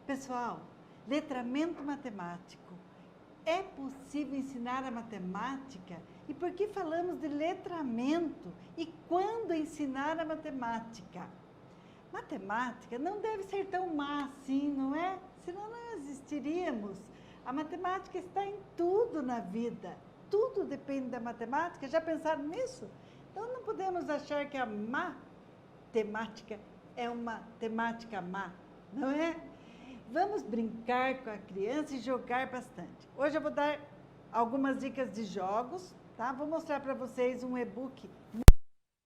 Pessoal, letramento matemático. É possível ensinar a matemática? E por que falamos de letramento? E quando ensinar a matemática? Matemática não deve ser tão má assim, não é? Senão não existiríamos. A matemática está em tudo na vida. Tudo depende da matemática. Já pensaram nisso? Então não podemos achar que a matemática é uma temática má, não é? Vamos brincar com a criança e jogar bastante. Hoje eu vou dar algumas dicas de jogos, tá? Vou mostrar para vocês um e-book.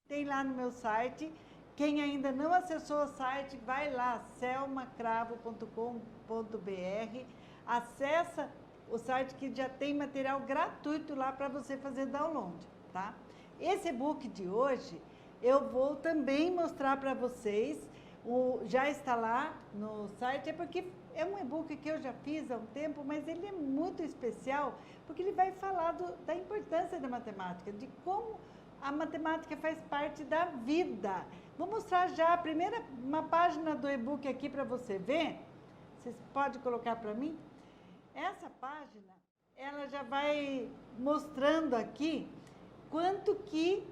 Tem lá no meu site. Quem ainda não acessou o site, vai lá, selmacravo.com.br. Acessa o site que já tem material gratuito lá para você fazer download, tá? Esse e-book de hoje, eu vou também mostrar para vocês. Já está lá no site, é porque é um e-book que eu já fiz há um tempo, mas ele é muito especial, porque ele vai falar da importância da matemática, de como a matemática faz parte da vida. Vou mostrar já uma página do e-book aqui para você ver. Vocês podem colocar para mim? Essa página, ela já vai mostrando aqui quanto que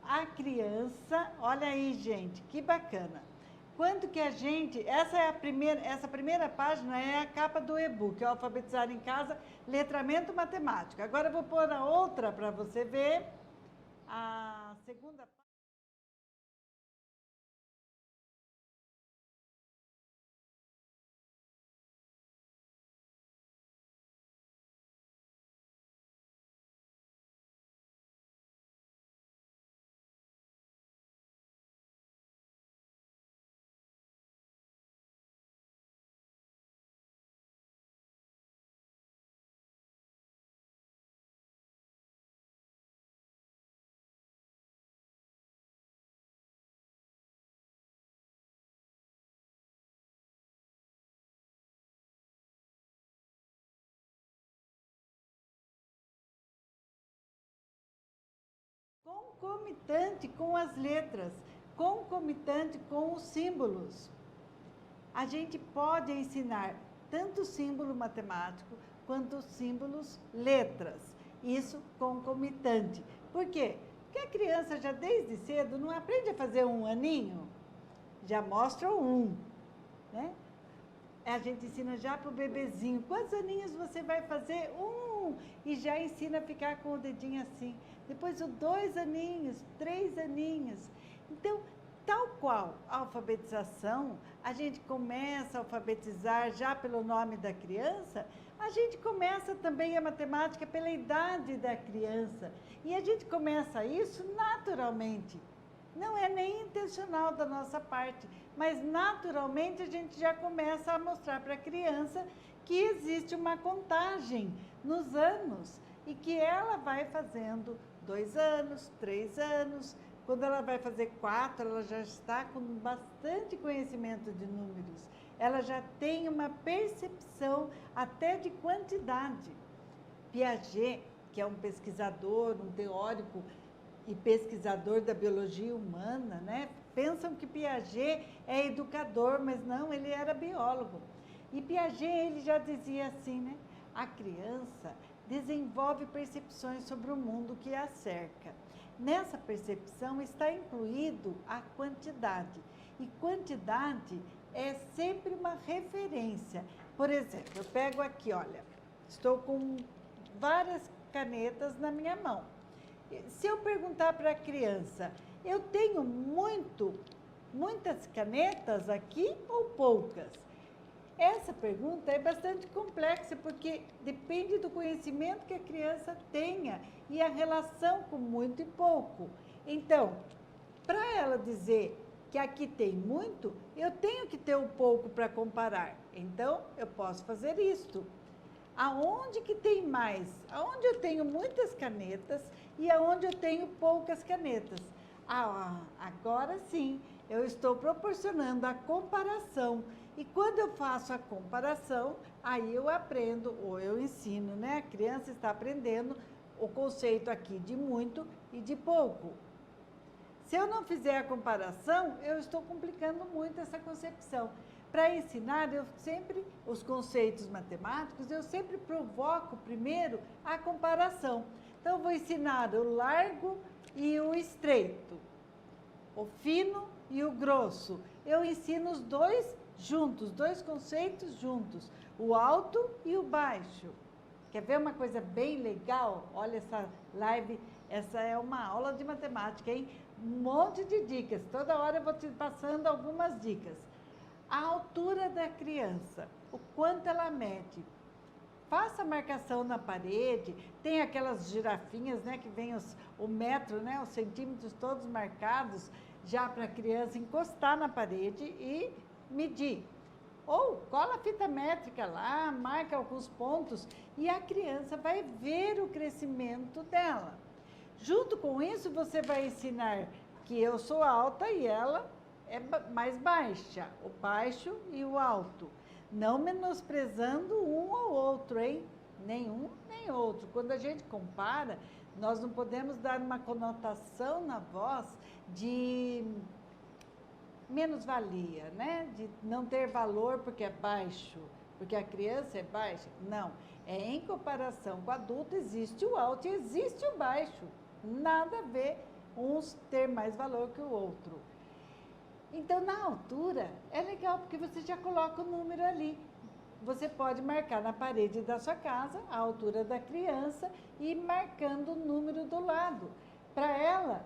a criança, olha aí, gente, que bacana. Quanto que essa primeira página é a capa do e-book, Alfabetizar em Casa, Letramento Matemático. Agora eu vou pôr a outra para você ver. A segunda página. Concomitante com as letras, concomitante com os símbolos. A gente pode ensinar tanto símbolo matemático quanto símbolos letras. Isso concomitante. Por quê? Porque a criança já desde cedo não aprende a fazer um aninho, já mostra o um, né? A gente ensina já para o bebezinho. Quantos aninhos você vai fazer? E já ensina a ficar com o dedinho assim. Depois o 2 aninhos, 3 aninhos. Então, tal qual a alfabetização, a gente começa a alfabetizar já pelo nome da criança, a gente começa também a matemática pela idade da criança. E a gente começa isso naturalmente. Não é nem intencional da nossa parte, mas naturalmente a gente já começa a mostrar para a criança que existe uma contagem nos anos e que ela vai fazendo 2 anos, 3 anos. Quando ela vai fazer 4, ela já está com bastante conhecimento de números. Ela já tem uma percepção até de quantidade. Piaget, que é um pesquisador, um teórico e pesquisador da biologia humana, né? Pensam que Piaget é educador, mas não, ele era biólogo. E Piaget, ele já dizia assim, né? A criança desenvolve percepções sobre o mundo que a cerca. Nessa percepção está incluído a quantidade. E quantidade é sempre uma referência. Por exemplo, eu pego aqui, olha, estou com várias canetas na minha mão. Se eu perguntar para a criança, eu tenho muitas canetas aqui ou poucas? Essa pergunta é bastante complexa, porque depende do conhecimento que a criança tenha e a relação com muito e pouco. Então, para ela dizer que aqui tem muito, eu tenho que ter um pouco para comparar. Então, eu posso fazer isto. Aonde que tem mais? Aonde eu tenho muitas canetas e aonde eu tenho poucas canetas? Agora sim, eu estou proporcionando a comparação. E quando eu faço a comparação, aí eu aprendo, ou eu ensino, né? A criança está aprendendo o conceito aqui de muito e de pouco. Se eu não fizer a comparação, eu estou complicando muito essa concepção. Para ensinar, os conceitos matemáticos, eu sempre provoco primeiro a comparação. Então, eu vou ensinar o largo e o estreito, o fino e o grosso. Eu ensino os dois juntos, dois conceitos juntos, o alto e o baixo. Quer ver uma coisa bem legal? Olha essa live, essa é uma aula de matemática, hein? Um monte de dicas, toda hora eu vou te passando algumas dicas. A altura da criança, o quanto ela mede. Faça a marcação na parede, tem aquelas girafinhas, né, que vem o metro, né, os centímetros todos marcados, já para a criança encostar na parede e medir. Ou cola a fita métrica lá, marca alguns pontos e a criança vai ver o crescimento dela. Junto com isso, você vai ensinar que eu sou alta e ela é mais baixa, o baixo e o alto. Não menosprezando um ou outro, hein? Nenhum nem outro. Quando a gente compara, nós não podemos dar uma conotação na voz de menos-valia, né? De não ter valor porque é baixo, porque a criança é baixa. Não. É em comparação com o adulto, existe o alto e existe o baixo. Nada a ver uns ter mais valor que o outro. Então, na altura, é legal porque você já coloca o número ali. Você pode marcar na parede da sua casa a altura da criança e ir marcando o número do lado. Para ela,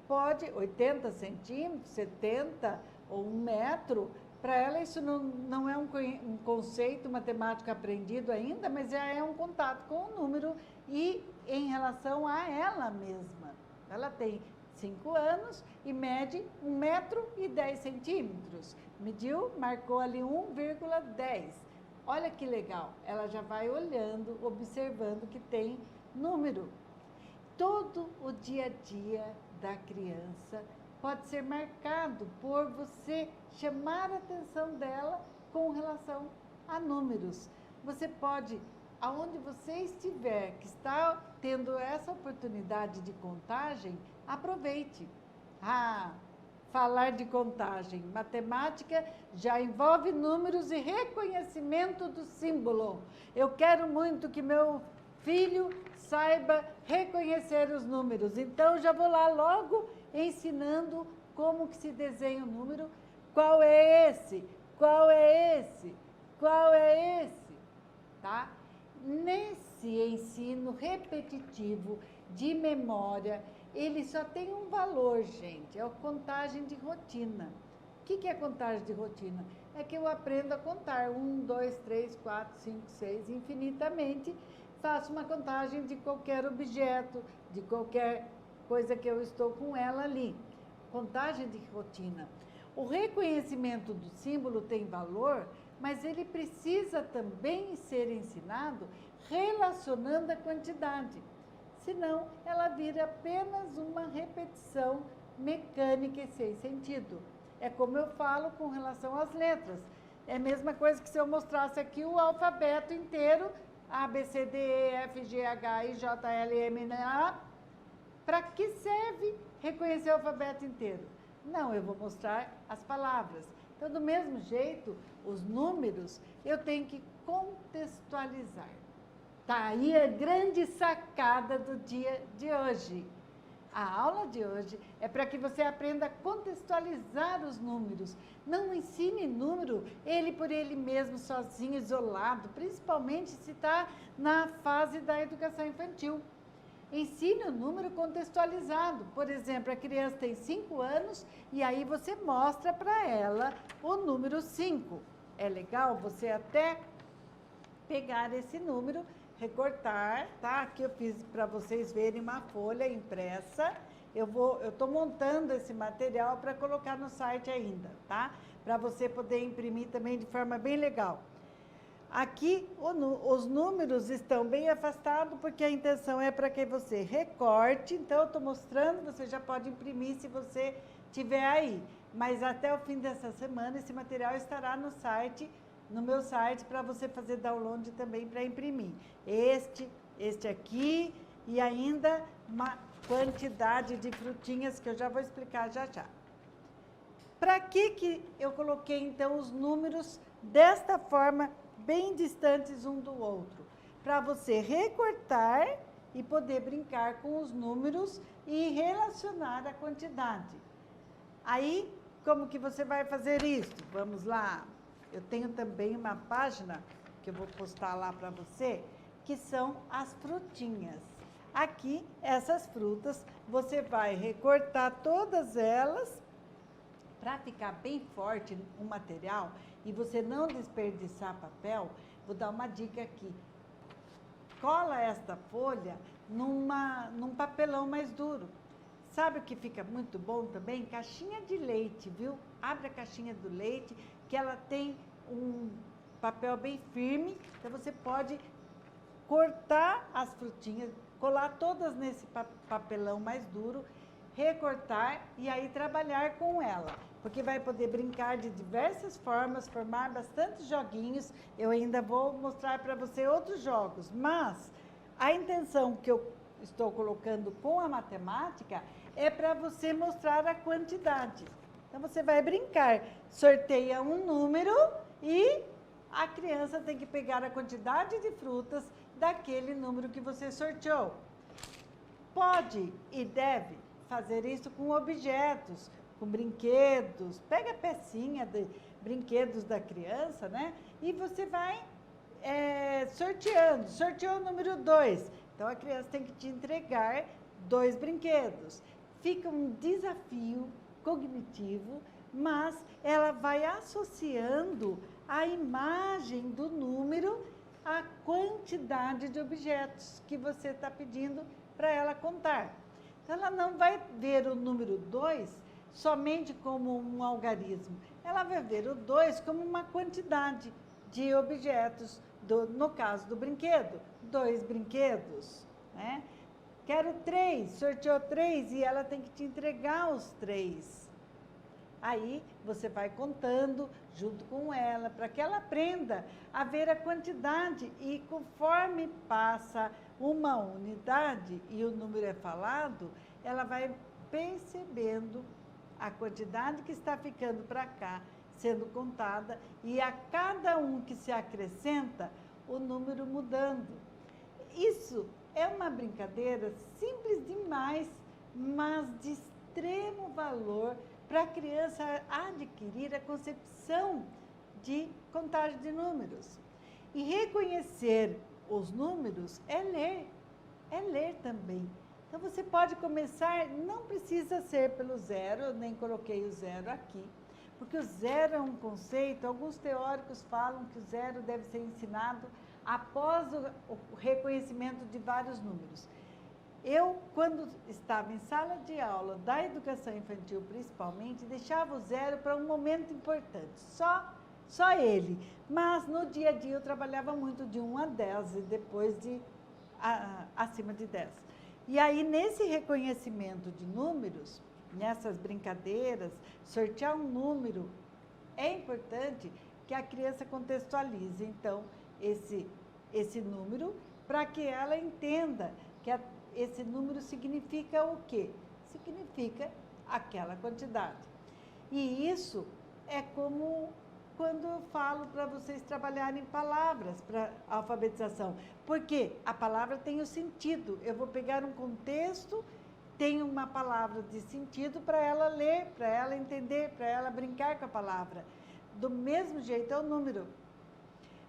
pode 80 centímetros, 70 ou 1 metro. Para ela, isso não é um conceito matemático aprendido ainda, mas já é um contato com o número e em relação a ela mesma. Ela tem 5 anos e mede 1 metro e 10 centímetros. Mediu, marcou ali 1,10. Olha que legal, ela já vai olhando, observando que tem número. Todo o dia a dia da criança pode ser marcado por você chamar a atenção dela com relação a números. Você pode, aonde você estiver, que está tendo essa oportunidade de contagem, aproveite. Falar de contagem, matemática já envolve números e reconhecimento do símbolo. Eu quero muito que meu filho saiba reconhecer os números. Então, já vou lá logo ensinando como que se desenha o número, qual é esse, qual é esse, qual é esse, tá? Nesse ensino repetitivo de memória, ele só tem um valor, gente, é a contagem de rotina. O que é contagem de rotina? É que eu aprendo a contar 1, 2, 3, 4, 5, 6, infinitamente, faço uma contagem de qualquer objeto, de qualquer coisa que eu estou com ela ali. Contagem de rotina. O reconhecimento do símbolo tem valor, mas ele precisa também ser ensinado relacionando a quantidade. Senão, ela vira apenas uma repetição mecânica e sem sentido. É como eu falo com relação às letras. É a mesma coisa que se eu mostrasse aqui o alfabeto inteiro, A, B, C, D, E, F, G, H, I, J, L, M, N, A. Para que serve reconhecer o alfabeto inteiro? Não, eu vou mostrar as palavras. Então, do mesmo jeito, os números, eu tenho que contextualizar. Tá aí a grande sacada do dia de hoje. A aula de hoje é para que você aprenda a contextualizar os números. Não ensine número ele por ele mesmo, sozinho, isolado, principalmente se está na fase da educação infantil. Ensine o número contextualizado. Por exemplo, a criança tem 5 anos e aí você mostra para ela o número 5. É legal você até pegar esse número, recortar, tá? Aqui eu fiz para vocês verem uma folha impressa. Eu estou montando esse material para colocar no site ainda, tá? Para você poder imprimir também de forma bem legal. Aqui os números estão bem afastados porque a intenção é para que você recorte. Então, eu estou mostrando, você já pode imprimir se você tiver aí. Mas até o fim dessa semana, esse material estará no site, no meu site, para você fazer download também para imprimir. Este aqui e ainda uma quantidade de frutinhas que eu já vou explicar já já. para que eu coloquei, então, os números desta forma, bem distantes um do outro? Para você recortar e poder brincar com os números e relacionar a quantidade. Aí, como que você vai fazer isso? Vamos lá. Eu tenho também uma página que eu vou postar lá para você, que são as frutinhas. Aqui, essas frutas, você vai recortar todas elas para ficar bem forte o material e você não desperdiçar papel. Vou dar uma dica aqui. Cola esta folha num papelão mais duro. Sabe o que fica muito bom também? Caixinha de leite, viu? Abre a caixinha do leite, que ela tem um papel bem firme, então você pode cortar as frutinhas, colar todas nesse papelão mais duro, recortar e aí trabalhar com ela, porque vai poder brincar de diversas formas, formar bastante joguinhos. Eu ainda vou mostrar para você outros jogos, mas a intenção que eu estou colocando com a matemática é para você mostrar a quantidade. Então, você vai brincar, sorteia um número e a criança tem que pegar a quantidade de frutas daquele número que você sorteou. Pode e deve fazer isso com objetos, com brinquedos. Pega a pecinha de brinquedos da criança, né? E você vai sorteando. Sorteou o número 2. Então, a criança tem que te entregar 2 brinquedos. Fica um desafio cognitivo, mas ela vai associando a imagem do número à quantidade de objetos que você está pedindo para ela contar. Então, ela não vai ver o número 2 somente como um algarismo. Ela vai ver o 2 como uma quantidade de objetos, no caso do brinquedo, 2 brinquedos, né? Quero 3, sorteou 3 e ela tem que te entregar os 3. Aí você vai contando junto com ela, para que ela aprenda a ver a quantidade e conforme passa uma unidade e o número é falado, ela vai percebendo a quantidade que está ficando para cá, sendo contada, e a cada um que se acrescenta, o número mudando. Isso é uma brincadeira simples demais, mas de extremo valor para a criança adquirir a concepção de contagem de números. E reconhecer os números é ler também. Então, você pode começar, não precisa ser pelo zero, eu nem coloquei o zero aqui, porque o zero é um conceito, alguns teóricos falam que o zero deve ser ensinado após o reconhecimento de vários números. Eu, quando estava em sala de aula da educação infantil, principalmente, deixava o zero para um momento importante, só ele. Mas, no dia a dia, eu trabalhava muito de 1 a 10 e depois acima de 10. E aí, nesse reconhecimento de números, nessas brincadeiras, sortear um número, é importante que a criança contextualize, então, esse número, para que ela entenda que esse número significa o quê? Significa aquela quantidade. E isso é como quando eu falo para vocês trabalharem palavras para alfabetização. Porque a palavra tem o sentido. Eu vou pegar um contexto, tem uma palavra de sentido para ela ler, para ela entender, para ela brincar com a palavra. Do mesmo jeito é o número.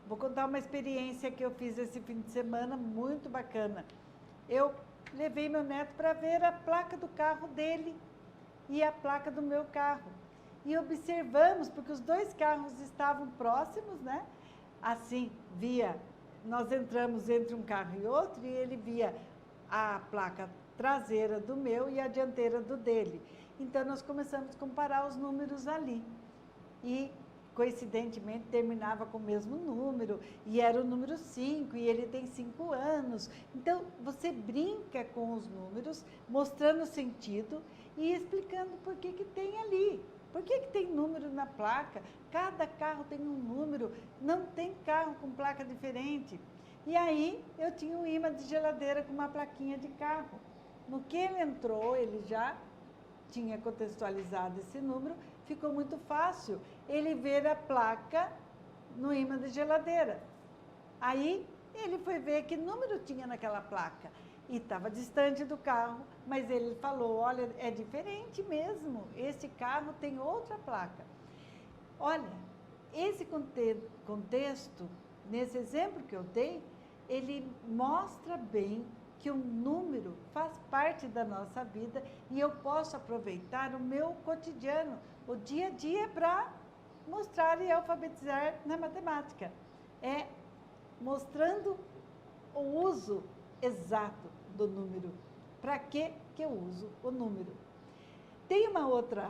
Vou contar uma experiência que eu fiz esse fim de semana, muito bacana. Eu levei meu neto para ver a placa do carro dele e a placa do meu carro. E observamos, porque os 2 carros estavam próximos, né? Assim, nós entramos entre um carro e outro e ele via a placa traseira do meu e a dianteira do dele. Então, nós começamos a comparar os números ali. E, coincidentemente, terminava com o mesmo número, e era o número 5, e ele tem 5 anos. Então, você brinca com os números, mostrando o sentido e explicando por que tem ali. Por que tem número na placa? Cada carro tem um número, não tem carro com placa diferente. E aí, eu tinha um imã de geladeira com uma plaquinha de carro. No que ele entrou, ele já tinha contextualizado esse número, ficou muito fácil ele ver a placa no ímã de geladeira. Aí ele foi ver que número tinha naquela placa e estava distante do carro, mas ele falou, olha, é diferente mesmo, esse carro tem outra placa. Olha, esse contexto, nesse exemplo que eu dei, ele mostra bem que o número faz parte da nossa vida e eu posso aproveitar o meu cotidiano, o dia a dia, para mostrar e alfabetizar na matemática. É mostrando o uso exato do número. Para que eu uso o número? Tem uma outra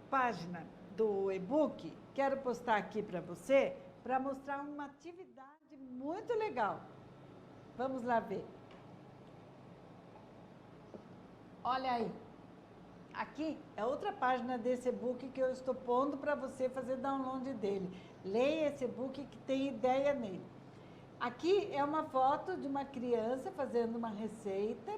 página do e-book, quero postar aqui para você, para mostrar uma atividade muito legal. Vamos lá ver. Olha aí. Aqui é outra página desse e-book que eu estou pondo para você fazer download dele. Leia esse e-book que tem ideia nele. Aqui é uma foto de uma criança fazendo uma receita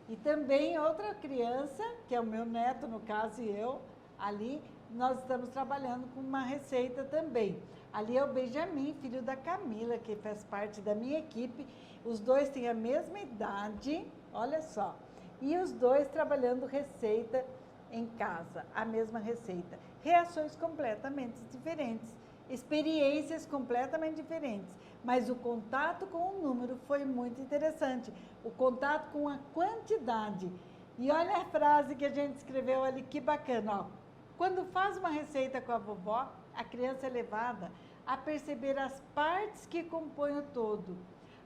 e também outra criança, que é o meu neto, no caso, e eu, ali, nós estamos trabalhando com uma receita também. Ali é o Benjamin, filho da Camila, que faz parte da minha equipe. Os dois têm a mesma idade, olha só. E os dois trabalhando receita em casa, a mesma receita. Reações completamente diferentes, experiências completamente diferentes. Mas o contato com o número foi muito interessante. O contato com a quantidade. E olha a frase que a gente escreveu ali, que bacana, ó. Quando faz uma receita com a vovó, a criança é levada a perceber as partes que compõem o todo,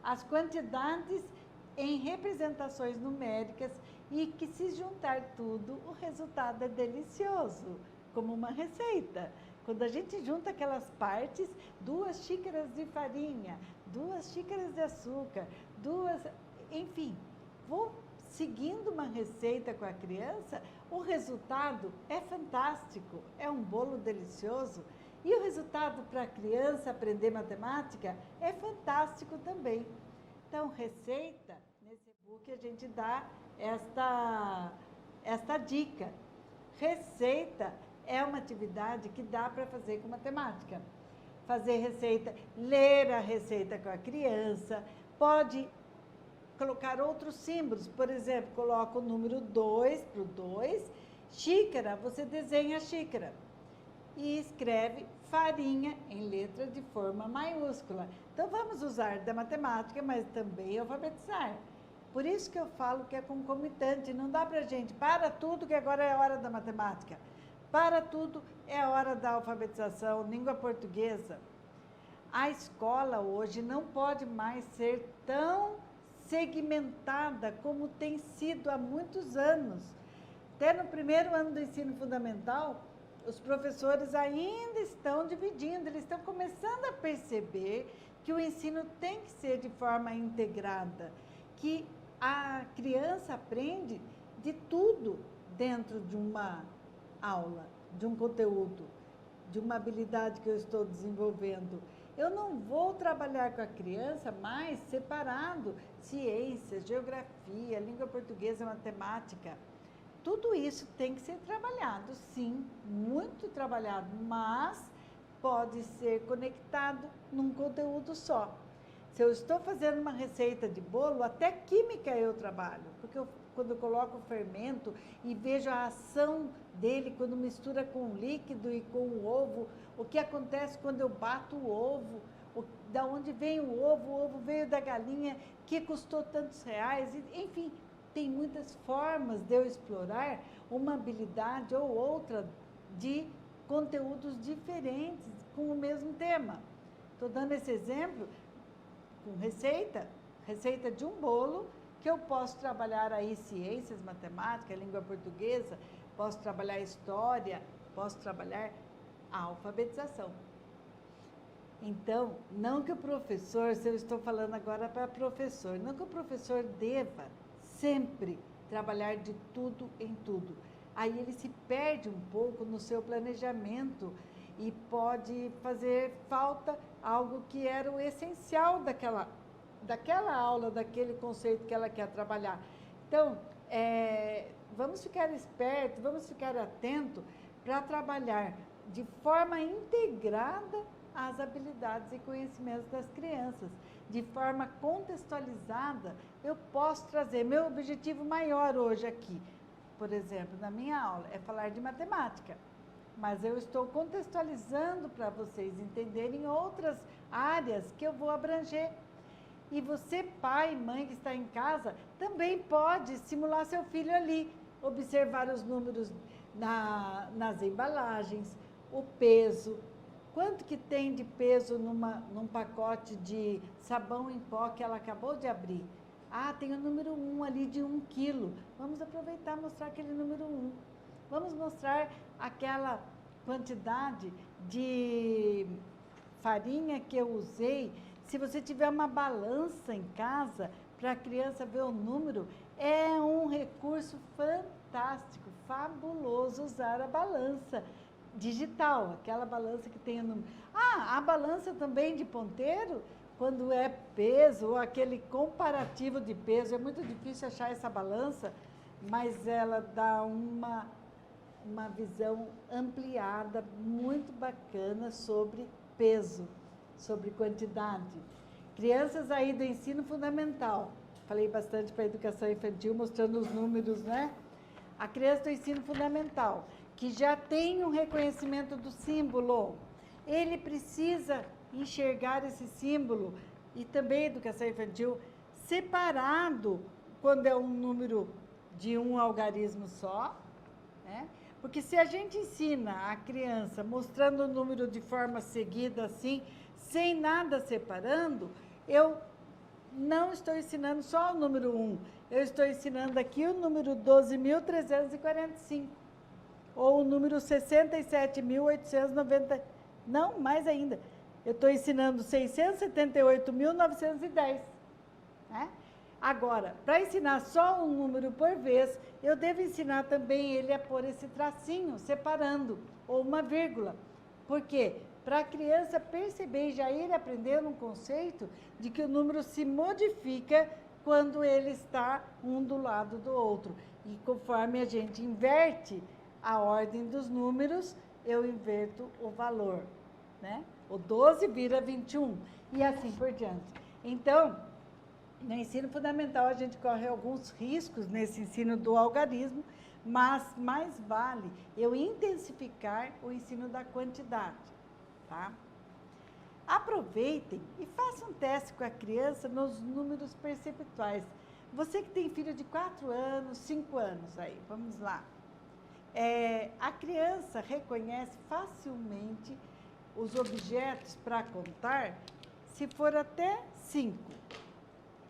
as quantidades em representações numéricas e que, se juntar tudo, o resultado é delicioso, como uma receita. Quando a gente junta aquelas partes, 2 xícaras de farinha, 2 xícaras de açúcar, enfim, vou seguindo uma receita com a criança, o resultado é fantástico, é um bolo delicioso. E o resultado para a criança aprender matemática é fantástico também. Então, receita, nesse e-book a gente dá esta dica. Receita é uma atividade que dá para fazer com matemática. Fazer receita, ler a receita com a criança, pode colocar outros símbolos, por exemplo, coloca o número 2 para o 2, xícara, você desenha a xícara e escreve farinha em letra de forma maiúscula. Então, vamos usar da matemática, mas também alfabetizar. Por isso que eu falo que é concomitante, não dá para gente, para tudo que agora é a hora da matemática. Para tudo é a hora da alfabetização, língua portuguesa. A escola hoje não pode mais ser tão segmentada como tem sido há muitos anos. Até no primeiro ano do ensino fundamental, os professores ainda estão dividindo, eles estão começando a perceber que o ensino tem que ser de forma integrada, que a criança aprende de tudo dentro de uma aula, de um conteúdo, de uma habilidade que eu estou desenvolvendo. Eu não vou trabalhar com a criança mais separado ciências, geografia, língua portuguesa, matemática. Tudo isso tem que ser trabalhado, sim, muito trabalhado, mas pode ser conectado num conteúdo só. Se eu estou fazendo uma receita de bolo, até química eu trabalho, porque quando eu coloco o fermento e vejo a ação dele quando mistura com o líquido e com o ovo, o que acontece quando eu bato o ovo, da onde vem o ovo veio da galinha que custou tantos reais, enfim, tem muitas formas de eu explorar uma habilidade ou outra de conteúdos diferentes com o mesmo tema. Estou dando esse exemplo com receita de um bolo, que eu posso trabalhar aí ciências, matemática, língua portuguesa, posso trabalhar história, posso trabalhar a alfabetização. Então, não que o professor, se eu estou falando agora para professor, não que o professor deva sempre trabalhar de tudo em tudo. Aí ele se perde um pouco no seu planejamento e pode fazer falta algo que era o essencial daquela aula, daquele conceito que ela quer trabalhar. Então, vamos ficar espertos, vamos ficar atentos para trabalhar de forma integrada às habilidades e conhecimentos das crianças. De forma contextualizada, eu posso trazer. Meu objetivo maior hoje aqui, por exemplo, na minha aula, é falar de matemática. Mas eu estou contextualizando para vocês entenderem outras áreas que eu vou abranger. E você, pai e mãe que está em casa, também pode simular seu filho ali, observar os números nas embalagens, o peso, quanto que tem de peso num pacote de sabão em pó que ela acabou de abrir. Ah, tem o número 1 ali de 1 quilo. Vamos aproveitar e mostrar aquele número 1. Vamos mostrar aquela quantidade de farinha que eu usei. Se você tiver uma balança em casa, para a criança ver o número, é um recurso fantástico, fabuloso usar a balança digital, aquela balança que tem o número. Ah, a balança também de ponteiro, quando é peso, ou aquele comparativo de peso, é muito difícil achar essa balança, mas ela dá uma visão ampliada, muito bacana sobre peso, sobre quantidade. Crianças aí do ensino fundamental, falei bastante para a educação infantil, mostrando os números, né? A criança do ensino fundamental, que já tem um reconhecimento do símbolo, ele precisa enxergar esse símbolo, e também educação infantil, separado, quando é um número de um algarismo só, né? Porque se a gente ensina a criança mostrando o número de forma seguida assim, sem nada separando, eu não estou ensinando só o número 1, eu estou ensinando aqui o número 12.345, ou o número 67.890, não, mais ainda, eu estou ensinando 678.910, né? Agora, para ensinar só um número por vez, eu devo ensinar também ele a pôr esse tracinho, separando, ou uma vírgula. Por quê? Para a criança perceber e já ir aprendendo um conceito de que o número se modifica quando ele está um do lado do outro. E conforme a gente inverte a ordem dos números, eu inverto o valor, né? O 12 vira 21 e assim por diante. Então, no ensino fundamental, a gente corre alguns riscos nesse ensino do algarismo, mas mais vale eu intensificar o ensino da quantidade, tá? Aproveitem e façam um teste com a criança nos números percentuais. Você que tem filho de 4 anos, 5 anos aí, vamos lá. A criança reconhece facilmente os objetos para contar se for até 5.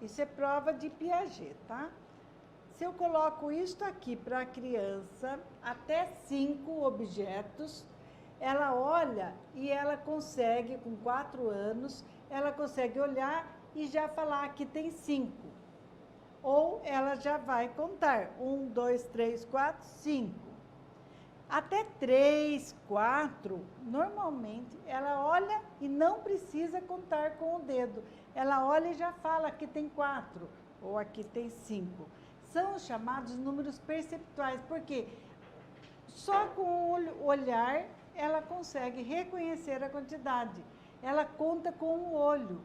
Isso é prova de Piaget, tá? Se eu coloco isto aqui para a criança, até 5 objetos, ela olha e ela consegue, com 4 anos, ela consegue olhar e já falar que tem 5. Ou ela já vai contar, 1, 2, 3, 4, 5. Até 3, 4, normalmente, ela olha e não precisa contar com o dedo. Ela olha e já fala, aqui tem 4, ou aqui tem 5. São os chamados números percentuais, porque só com o olhar ela consegue reconhecer a quantidade. Ela conta com o olho.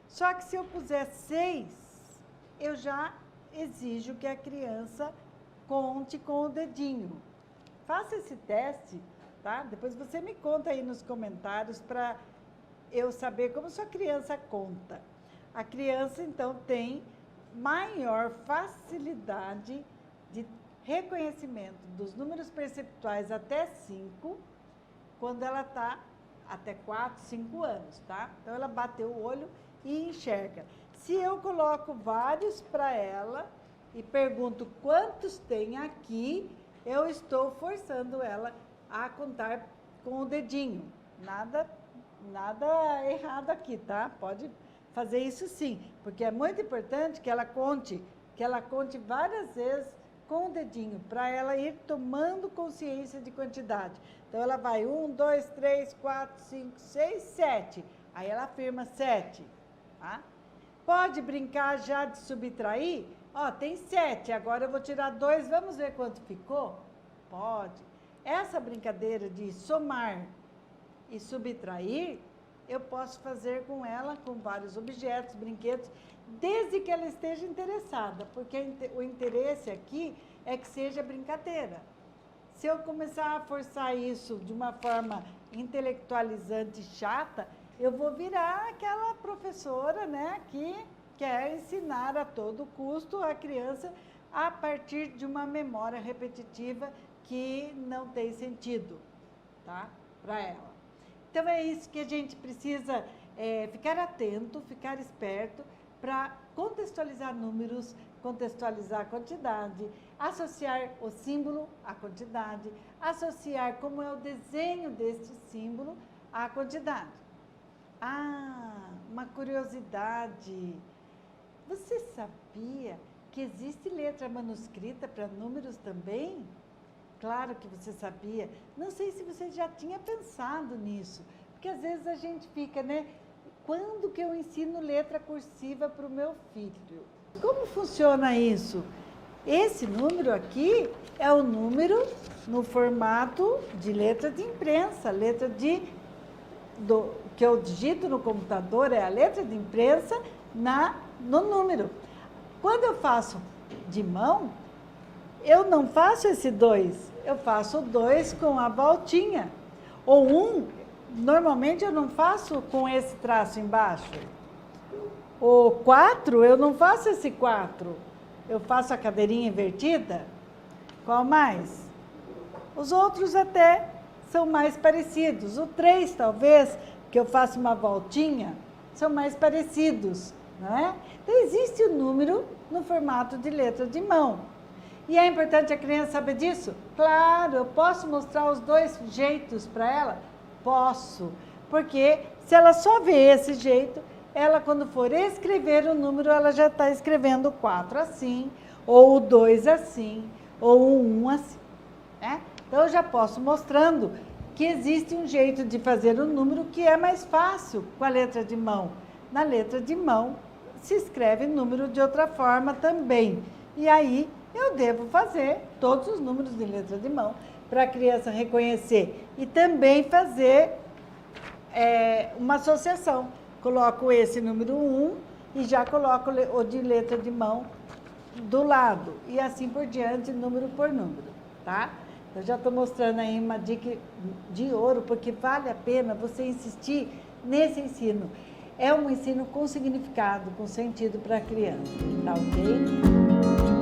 Só que se eu puser 6, eu já exijo que a criança conte com o dedinho. Faça esse teste, tá? Depois você me conta aí nos comentários para eu saber como sua criança conta. A criança, então, tem maior facilidade de reconhecimento dos números percentuais até 5, quando ela está até 4, 5 anos, tá? Então, ela bateu o olho e enxerga. Se eu coloco vários para ela e pergunto quantos tem aqui, eu estou forçando ela a contar com o dedinho. Nada errado aqui, tá? Pode fazer isso sim, porque é muito importante que ela conte várias vezes com o dedinho, para ela ir tomando consciência de quantidade. Então, ela vai 1, 2, 3, 4, 5, 6, 7. Aí ela afirma 7, tá? Pode brincar já de subtrair? Ó, tem 7, agora eu vou tirar 2, vamos ver quanto ficou? Pode. Essa brincadeira de somar e subtrair, eu posso fazer com ela, com vários objetos, brinquedos, desde que ela esteja interessada, porque o interesse aqui é que seja brincadeira. Se eu começar a forçar isso de uma forma intelectualizante e chata, eu vou virar aquela professora, né, que quer ensinar a todo custo a criança a partir de uma memória repetitiva que não tem sentido, tá, para ela. Então, é isso que a gente precisa ficar atento, ficar esperto para contextualizar números, contextualizar a quantidade, associar o símbolo à quantidade, associar como é o desenho deste símbolo à quantidade. Ah, uma curiosidade. Você sabia que existe letra manuscrita para números também? Claro que você sabia. Não sei se você já tinha pensado nisso, porque às vezes a gente fica, né? Quando que eu ensino letra cursiva para o meu filho? Como funciona isso? Esse número aqui é o número no formato de letra de imprensa, que eu digito no computador é a letra de imprensa no número. Quando eu faço de mão, eu não faço esse 2, eu faço o 2 com a voltinha. Ou 1, normalmente eu não faço com esse traço embaixo. O 4, eu não faço esse 4, eu faço a cadeirinha invertida. Qual mais? Os outros até são mais parecidos. O 3, talvez, que eu faço uma voltinha, são mais parecidos, não é? Então, existe o número no formato de letra de mão. E é importante a criança saber disso? Claro, eu posso mostrar os dois jeitos para ela? Posso, porque se ela só vê esse jeito, ela quando for escrever o número, ela já está escrevendo o 4 assim, ou o 2 assim, ou o 1 assim, né? Então, eu já posso mostrando que existe um jeito de fazer o número que é mais fácil com a letra de mão. Na letra de mão, se escreve número de outra forma também. E aí, eu devo fazer todos os números de letra de mão para a criança reconhecer. E também fazer uma associação. Coloco esse número 1 e já coloco o de letra de mão do lado. E assim por diante, número por número, tá? Eu já estou mostrando aí uma dica de ouro, porque vale a pena você insistir nesse ensino. É um ensino com significado, com sentido para a criança, tá ok?